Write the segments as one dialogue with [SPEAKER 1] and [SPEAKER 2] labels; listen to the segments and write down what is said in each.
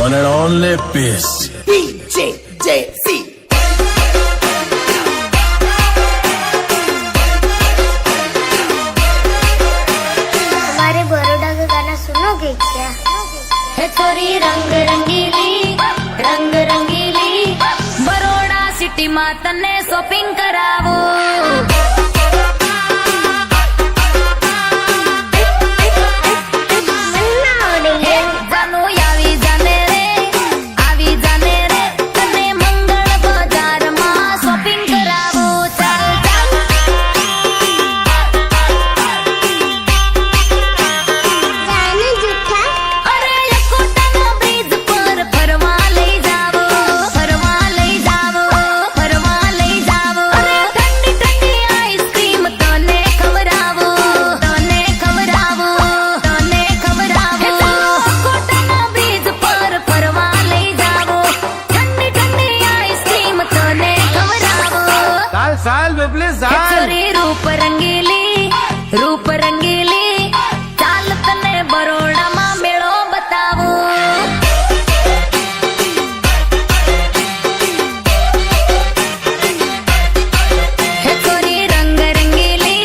[SPEAKER 1] one and only Peace.
[SPEAKER 2] DJ JC.
[SPEAKER 3] हमारे बड़ौदा का गाना सुनोगे क्या?
[SPEAKER 4] है थोड़ी रंग रंगीली बरोड़ा सिटी में तने शॉपिंग करावो रूप रंगीली चाल तने बरोड़ा मा मेड़ो बतावो है थोड़ी रंग रंगीली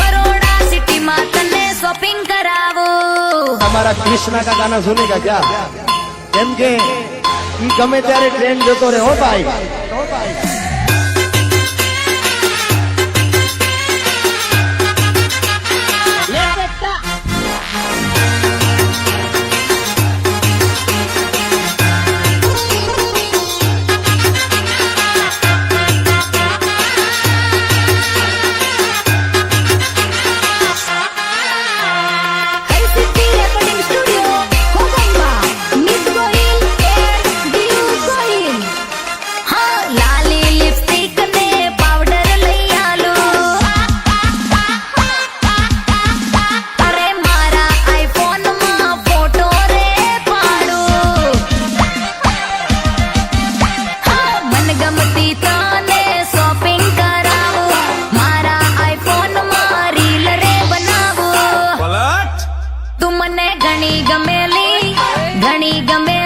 [SPEAKER 4] बरोड़ा सिटी मा तने शॉपिंग करावो।
[SPEAKER 5] हमारा कृष्णा का गाना सुनेगा क्या? केम के गमे त्यारे ट्रेंड जतो रहे हो भाई।
[SPEAKER 4] घणी गमेली